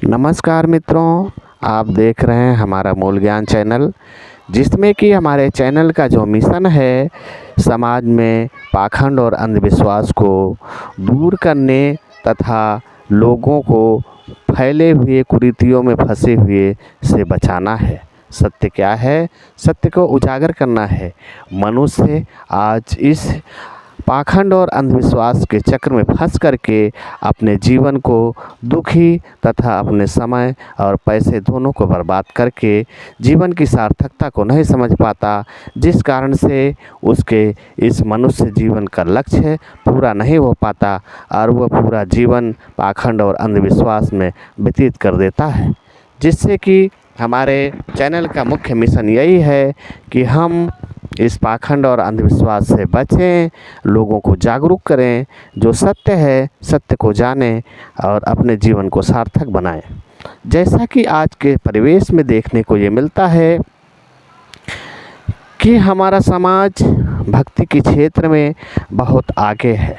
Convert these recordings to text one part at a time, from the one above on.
नमस्कार मित्रों, आप देख रहे हैं हमारा मूल ज्ञान चैनल, जिसमें कि हमारे चैनल का जो मिशन है समाज में पाखंड और अंधविश्वास को दूर करने तथा लोगों को फैले हुए कुरीतियों में फंसे हुए से बचाना है। सत्य क्या है? सत्य को उजागर करना है। मनुष्य आज इस पाखंड और अंधविश्वास के चक्र में फंस करके अपने जीवन को दुखी तथा अपने समय और पैसे दोनों को बर्बाद करके जीवन की सार्थकता को नहीं समझ पाता, जिस कारण से उसके इस मनुष्य जीवन का लक्ष्य पूरा नहीं हो पाता और वह पूरा जीवन पाखंड और अंधविश्वास में व्यतीत कर देता है। जिससे कि हमारे चैनल का मुख्य मिशन यही है कि हम इस पाखंड और अंधविश्वास से बचें, लोगों को जागरूक करें, जो सत्य है सत्य को जानें और अपने जीवन को सार्थक बनाएं। जैसा कि आज के परिवेश में देखने को ये मिलता है कि हमारा समाज भक्ति के क्षेत्र में बहुत आगे है,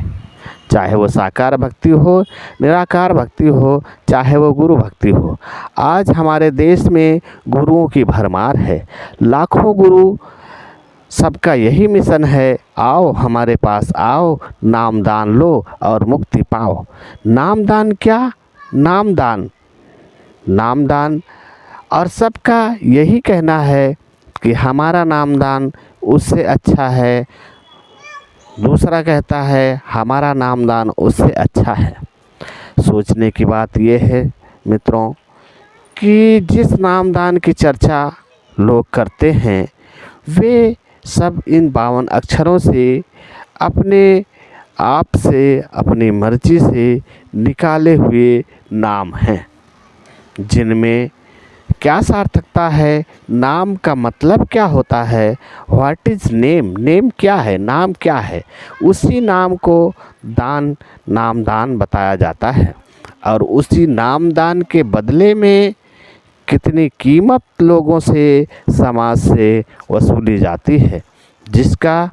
चाहे वो साकार भक्ति हो, निराकार भक्ति हो, चाहे वो गुरु भक्ति हो। आज हमारे देश में गुरुओं की भरमार है, लाखों गुरु। सबका यही मिशन है, आओ हमारे पास आओ, नामदान लो और मुक्ति पाओ। नामदान क्या? नामदान और सबका यही कहना है कि हमारा नामदान उससे अच्छा है। दूसरा कहता है हमारा नामदान उससे अच्छा है। सोचने की बात यह है मित्रों कि जिस नामदान की चर्चा लोग करते हैं वे सब इन 52 अक्षरों से अपने आप से अपनी मर्जी से निकाले हुए नाम हैं, जिनमें क्या सार्थकता है, नाम का मतलब क्या होता है, व्हाट इज़ नेम, नेम क्या है, नाम क्या है। उसी नाम को नामदान बताया जाता है और उसी नामदान के बदले में कितनी कीमत लोगों से समाज से वसूली जाती है, जिसका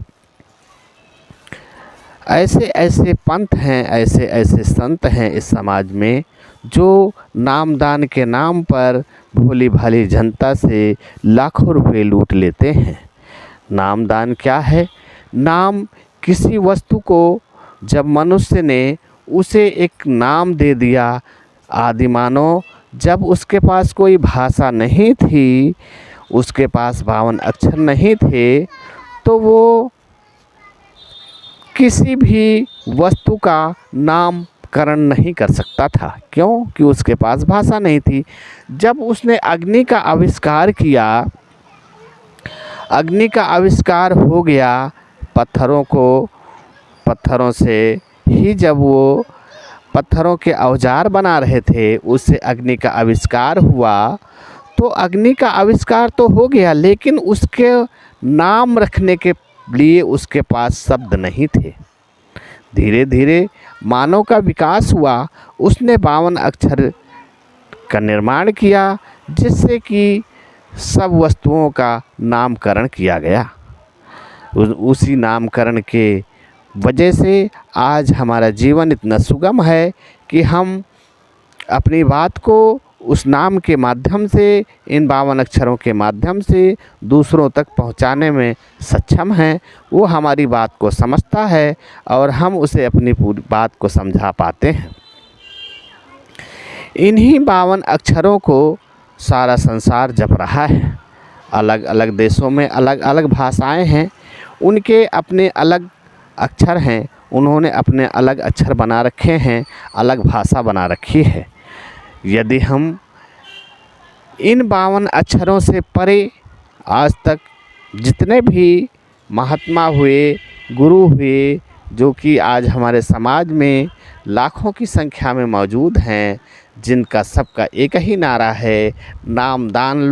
ऐसे ऐसे पंथ हैं, ऐसे ऐसे संत हैं इस समाज में जो नामदान के नाम पर भोली भाली जनता से लाखों रुपए लूट लेते हैं। नामदान क्या है? नाम किसी वस्तु को जब मनुष्य ने उसे एक नाम दे दिया, आदिमानव जब उसके पास कोई भाषा नहीं थी, उसके पास 52 अक्षर नहीं थे, तो वो किसी भी वस्तु का नामकरण नहीं कर सकता था। क्यों? कि उसके पास भाषा नहीं थी। जब उसने अग्नि का आविष्कार किया, अग्नि का आविष्कार हो गया, पत्थरों से ही जब वो पत्थरों के औजार बना रहे थे, उससे अग्नि का आविष्कार हुआ। तो अग्नि का आविष्कार तो हो गया, लेकिन उसके नाम रखने के लिए उसके पास शब्द नहीं थे। धीरे धीरे मानव का विकास हुआ, उसने 52 अक्षर का निर्माण किया, जिससे कि सब वस्तुओं का नामकरण किया गया। उसी नामकरण के वजह से आज हमारा जीवन इतना सुगम है कि हम अपनी बात को उस नाम के माध्यम से, इन 52 अक्षरों के माध्यम से दूसरों तक पहुंचाने में सक्षम हैं। वो हमारी बात को समझता है और हम उसे अपनी पूरी बात को समझा पाते हैं। इन्हीं 52 अक्षरों को सारा संसार जप रहा है। अलग अलग देशों में अलग अलग भाषाएं हैं, उनके अपने अलग अक्षर हैं, उन्होंने अपने अलग अक्षर बना रखे हैं, अलग भाषा बना रखी है। यदि हम इन 52 अक्षरों से परे आज तक जितने भी महात्मा हुए, गुरु हुए, जो कि आज हमारे समाज में लाखों की संख्या में मौजूद हैं, जिनका सबका एक ही नारा है, नामदान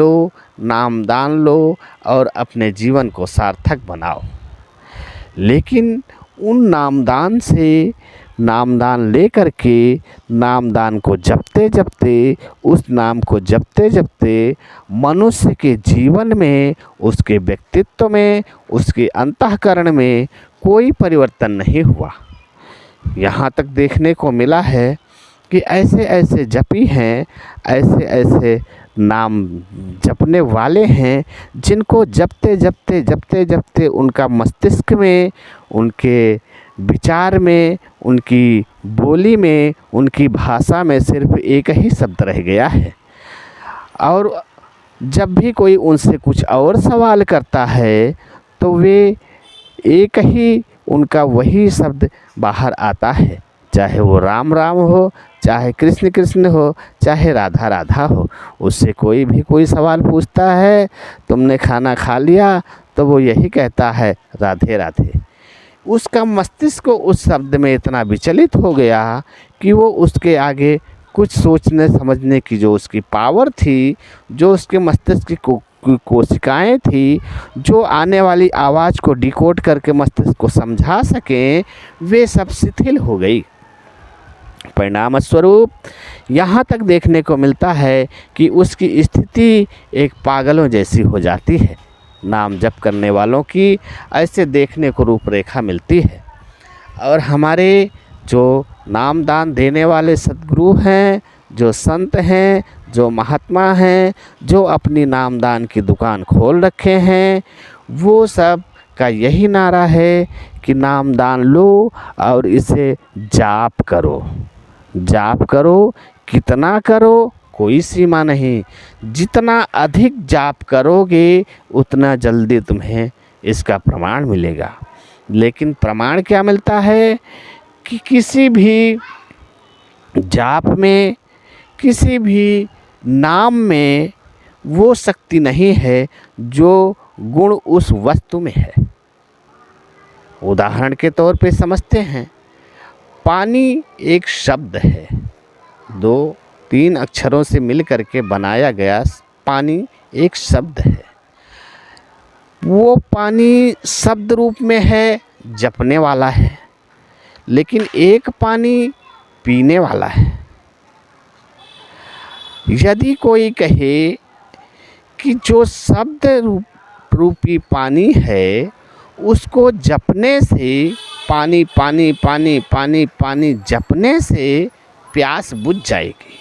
लो और अपने जीवन को सार्थक बनाओ। लेकिन उन नामदान ले करके नामदान को जपते जपते, उस नाम को जपते जपते मनुष्य के जीवन में, उसके व्यक्तित्व में, उसके अंतःकरण में कोई परिवर्तन नहीं हुआ। यहाँ तक देखने को मिला है कि ऐसे ऐसे जपी हैं, ऐसे ऐसे नाम जपने वाले हैं जिनको जपते जपते जपते जपते उनका मस्तिष्क में, उनके विचार में, उनकी बोली में, उनकी भाषा में सिर्फ एक ही शब्द रह गया है। और जब भी कोई उनसे कुछ और सवाल करता है तो वे एक ही उनका वही शब्द बाहर आता है, चाहे वो राम राम हो, चाहे कृष्ण कृष्ण हो, चाहे राधा राधा हो। उससे कोई भी कोई सवाल पूछता है, तुमने खाना खा लिया, तो वो यही कहता है राधे राधे। उसका मस्तिष्क उस शब्द में इतना विचलित हो गया कि वो उसके आगे कुछ सोचने समझने की जो उसकी पावर थी, जो उसके मस्तिष्क की कोशिकाएं थी, जो आने वाली आवाज़ को डिकोड करके मस्तिष्क को समझा सकें, वे सब शिथिल हो गई। परिणाम स्वरूप यहाँ तक देखने को मिलता है कि उसकी स्थिति एक पागलों जैसी हो जाती है। नाम जप करने वालों की ऐसे देखने को रूपरेखा मिलती है। और हमारे जो नामदान देने वाले सद्गुरु हैं, जो संत हैं, जो महात्मा हैं, जो अपनी नामदान की दुकान खोल रखे हैं, वो सब का यही नारा है कि नामदान लो और इसे जाप करो। जाप करो, कितना करो कोई सीमा नहीं, जितना अधिक जाप करोगे उतना जल्दी तुम्हें इसका प्रमाण मिलेगा। लेकिन प्रमाण क्या मिलता है कि किसी भी जाप में, किसी भी नाम में वो शक्ति नहीं है जो गुण उस वस्तु में है। उदाहरण के तौर पे समझते हैं, पानी एक शब्द है, 2-3 अक्षरों से मिल करके बनाया गया पानी एक शब्द है। वो पानी शब्द रूप में है, जपने वाला है, लेकिन एक पानी पीने वाला है। यदि कोई कहे कि जो शब्द रूपी पानी है उसको जपने से, पानी पानी पानी पानी पानी जपने से प्यास बुझ जाएगी।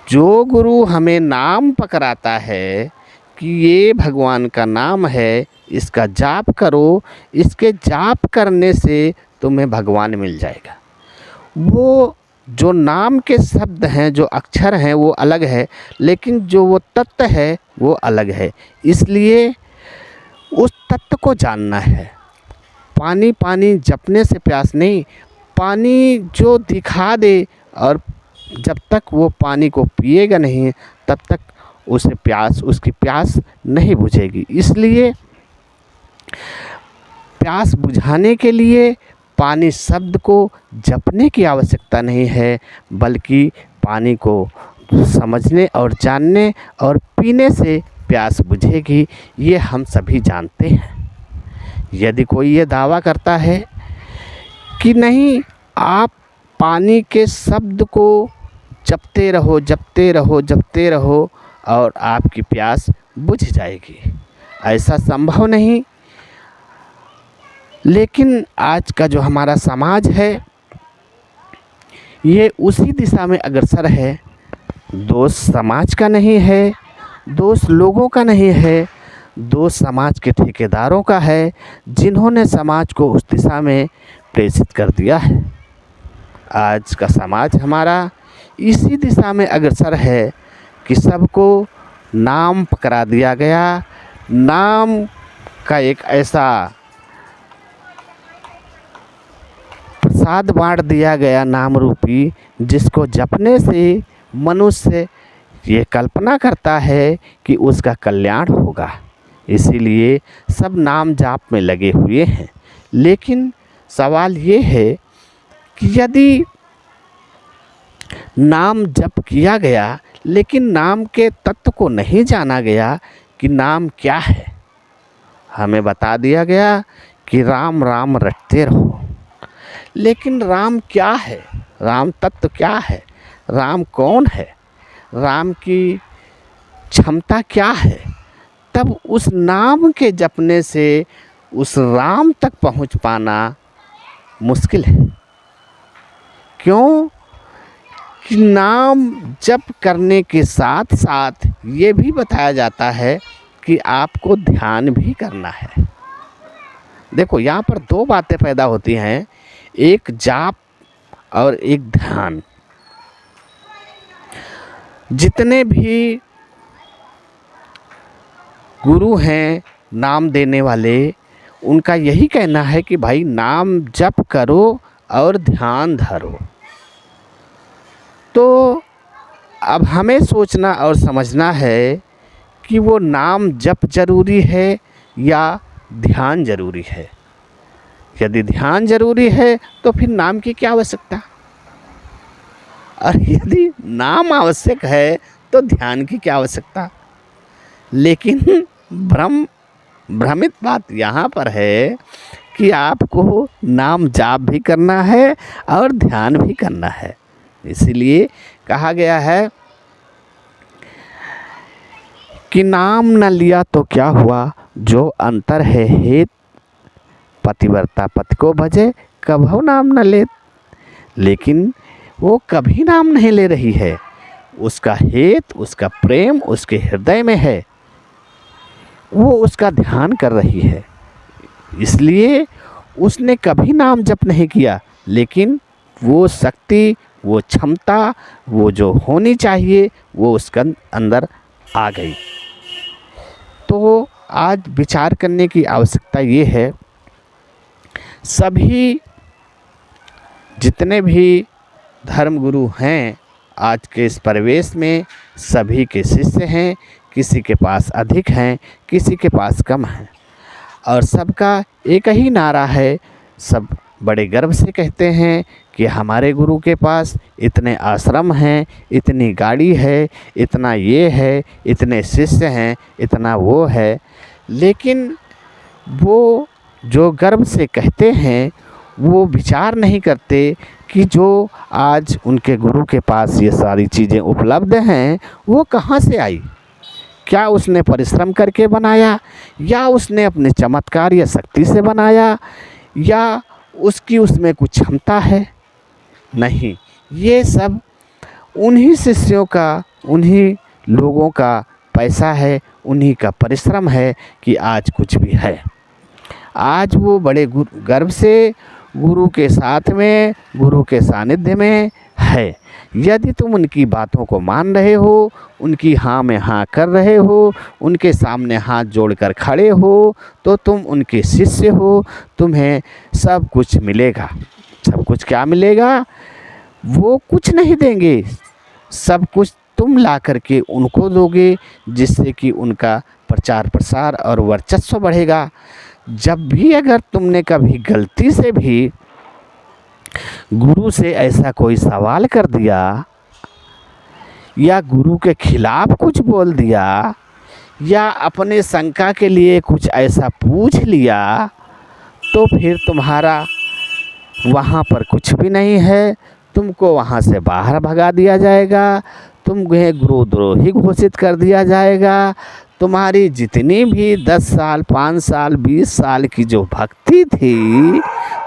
जो गुरु हमें नाम पकड़ाता है कि ये भगवान का नाम है, इसका जाप करो, इसके जाप करने से तुम्हें भगवान मिल जाएगा, वो जो नाम के शब्द हैं, जो अक्षर हैं वो अलग है, लेकिन जो वो तत्व है वो अलग है। इसलिए उस तत्व को जानना है। पानी पानी जपने से प्यास नहीं, पानी जो दिखा दे, और जब तक वो पानी को पिएगा नहीं तब तक उसे प्यास, उसकी प्यास नहीं बुझेगी। इसलिए प्यास बुझाने के लिए पानी शब्द को जपने की आवश्यकता नहीं है, बल्कि पानी को समझने और जानने और पीने से प्यास बुझेगी। ये हम सभी जानते हैं। यदि कोई ये दावा करता है कि नहीं, आप पानी के शब्द को जपते रहो, जपते रहो, जपते रहो और आपकी प्यास बुझ जाएगी, ऐसा संभव नहीं। लेकिन आज का जो हमारा समाज है ये उसी दिशा में अग्रसर है। दोष समाज का नहीं है, दोष लोगों का नहीं है, दोष समाज के ठेकेदारों का है, जिन्होंने समाज को उस दिशा में प्रेषित कर दिया है। आज का समाज हमारा इसी दिशा में अग्रसर है कि सबको नाम पकड़ा दिया गया, नाम का एक ऐसा प्रसाद बांट दिया गया नाम रूपी, जिसको जपने से मनुष्य ये कल्पना करता है कि उसका कल्याण होगा। इसीलिए सब नाम जाप में लगे हुए हैं। लेकिन सवाल ये है कि यदि नाम जप किया गया लेकिन नाम के तत्व को नहीं जाना गया कि नाम क्या है। हमें बता दिया गया कि राम राम रटते रहो, लेकिन राम क्या है, राम तत्व क्या है, राम कौन है, राम की क्षमता क्या है। तब उस नाम के जपने से उस राम तक पहुंच पाना मुश्किल है। क्यों? कि नाम जप करने के साथ साथ ये भी बताया जाता है कि आपको ध्यान भी करना है। देखो यहाँ पर दो बातें पैदा होती हैं, एक जाप और एक ध्यान। जितने भी गुरु हैं नाम देने वाले, उनका यही कहना है कि भाई नाम जप करो और ध्यान धरो। तो अब हमें सोचना और समझना है कि वो नाम जप जरूरी है या ध्यान जरूरी है। यदि ध्यान जरूरी है तो फिर नाम की क्या आवश्यकता, और यदि नाम आवश्यक है तो ध्यान की क्या आवश्यकता। लेकिन भ्रमित बात यहाँ पर है कि आपको नाम जाप भी करना है और ध्यान भी करना है। इसीलिए कहा गया है कि नाम न लिया तो क्या हुआ, जो अंतर है हेत पतिव्रता पति को भजे कभू नाम न ले। लेकिन वो कभी नाम नहीं ले रही है, उसका हेत, उसका प्रेम उसके हृदय में है, वो उसका ध्यान कर रही है। इसलिए उसने कभी नाम जप नहीं किया, लेकिन वो शक्ति, वो क्षमता, वो जो होनी चाहिए वो उसके अंदर आ गई। तो आज विचार करने की आवश्यकता ये है, सभी जितने भी धर्मगुरु हैं आज के इस परिवेश में, सभी के शिष्य हैं। किसी के पास अधिक हैं, किसी के पास कम हैं, और सबका एक ही नारा है। सब बड़े गर्व से कहते हैं कि हमारे गुरु के पास इतने आश्रम हैं, इतनी गाड़ी है, इतना ये है, इतने शिष्य हैं, इतना वो है। लेकिन वो जो गर्व से कहते हैं वो विचार नहीं करते कि जो आज उनके गुरु के पास ये सारी चीज़ें उपलब्ध हैं वो कहाँ से आई। क्या उसने परिश्रम करके बनाया, या उसने अपने चमत्कार या शक्ति से बनाया, या उसकी उसमें कुछ क्षमता है? नहीं, ये सब उन्हीं शिष्यों का, उन्हीं लोगों का पैसा है, उन्हीं का परिश्रम है कि आज कुछ भी है। आज वो बड़े गर्व से गुरु के साथ में, गुरु के सानिध्य में है। यदि तुम उनकी बातों को मान रहे हो, उनकी हाँ में हाँ कर रहे हो, उनके सामने हाथ जोड़कर खड़े हो, तो तुम उनके शिष्य हो, तुम्हें सब कुछ मिलेगा। सब कुछ क्या मिलेगा? वो कुछ नहीं देंगे, सब कुछ तुम ला करके उनको दोगे, जिससे कि उनका प्रचार प्रसार और वर्चस्व बढ़ेगा। जब भी अगर तुमने कभी गलती से भी गुरु से ऐसा कोई सवाल कर दिया या गुरु के खिलाफ कुछ बोल दिया या अपने शंका के लिए कुछ ऐसा पूछ लिया, तो फिर तुम्हारा वहाँ पर कुछ भी नहीं है। तुमको वहाँ से बाहर भगा दिया जाएगा, तुम्हें गुरुद्रोही घोषित कर दिया जाएगा। तुम्हारी जितनी भी 10 साल, 5 साल, 20 साल की जो भक्ति थी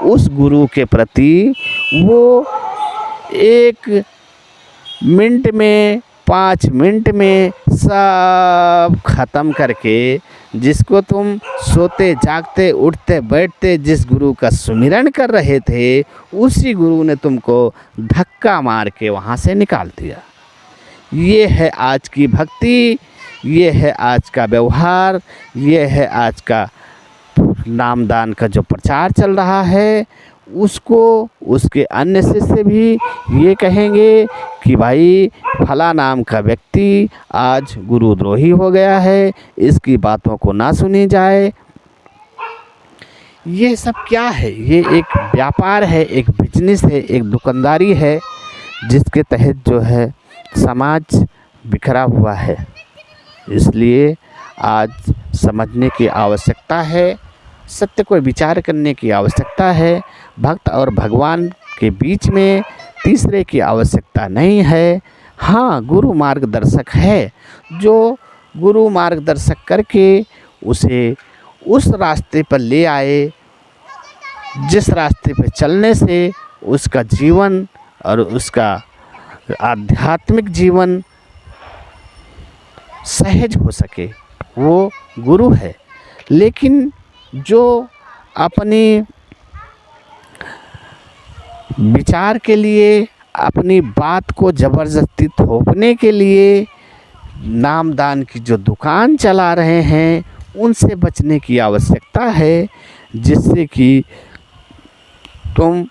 उस गुरु के प्रति, वो 1 मिनट में, 5 मिनट में सब खत्म करके, जिसको तुम सोते जागते उठते बैठते जिस गुरु का सुमिरन कर रहे थे, उसी गुरु ने तुमको धक्का मार के वहाँ से निकाल दिया। ये है आज की भक्ति, ये है आज का व्यवहार, ये है आज का नामदान का जो प्रचार चल रहा है। उसको उसके अन्य शिष्य भी ये कहेंगे कि भाई फला नाम का व्यक्ति आज गुरुद्रोही हो गया है, इसकी बातों को ना सुनी जाए। ये सब क्या है? ये एक व्यापार है, एक बिजनेस है, एक दुकानदारी है, जिसके तहत जो है समाज बिखरा हुआ है। इसलिए आज समझने की आवश्यकता है, सत्य को विचार करने की आवश्यकता है। भक्त और भगवान के बीच में तीसरे की आवश्यकता नहीं है। हाँ, गुरु मार्गदर्शक है, जो गुरु मार्गदर्शक करके उसे उस रास्ते पर ले आए जिस रास्ते पर चलने से उसका जीवन और उसका आध्यात्मिक जीवन सहज हो सके, वो गुरु है। लेकिन जो अपनी विचार के लिए, अपनी बात को ज़बरदस्ती थोपने के लिए नामदान की जो दुकान चला रहे हैं, उनसे बचने की आवश्यकता है। जिससे कि तुम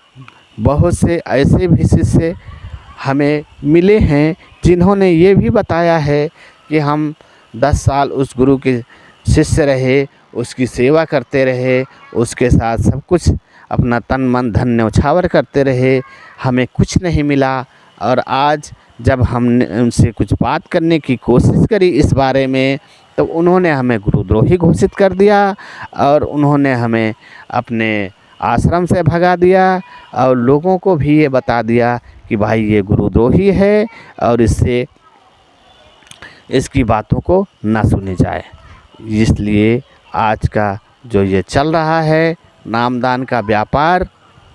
बहुत से ऐसे भी शिष्य हमें मिले हैं जिन्होंने ये भी बताया है कि हम 10 साल उस गुरु के शिष्य रहे, उसकी सेवा करते रहे, उसके साथ सब कुछ अपना तन मन धन न्यौछावर करते रहे, हमें कुछ नहीं मिला। और आज जब हमने उनसे कुछ बात करने की कोशिश करी इस बारे में, तो उन्होंने हमें गुरुद्रोही घोषित कर दिया और उन्होंने हमें अपने आश्रम से भगा दिया और लोगों को भी ये बता दिया कि भाई ये गुरुद्रोही है और इससे इसकी बातों को ना सुनी जाए। इसलिए आज का जो ये चल रहा है नामदान का व्यापार,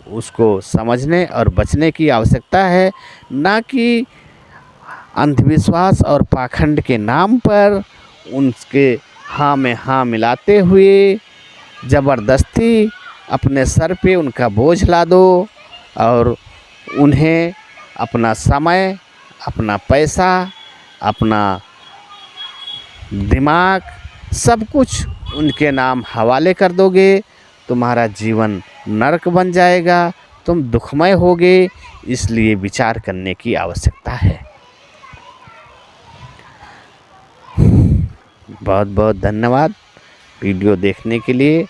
उसको समझने और बचने की आवश्यकता है। ना कि अंधविश्वास और पाखंड के नाम पर उनके हाँ में हाँ मिलाते हुए ज़बरदस्ती अपने सर पे उनका बोझ ला दो और उन्हें अपना समय, अपना पैसा, अपना दिमाग, सब कुछ उनके नाम हवाले कर दोगे, तुम्हारा जीवन नरक बन जाएगा, तुम दुखमय होगे। इसलिए विचार करने की आवश्यकता है। बहुत बहुत धन्यवाद वीडियो देखने के लिए।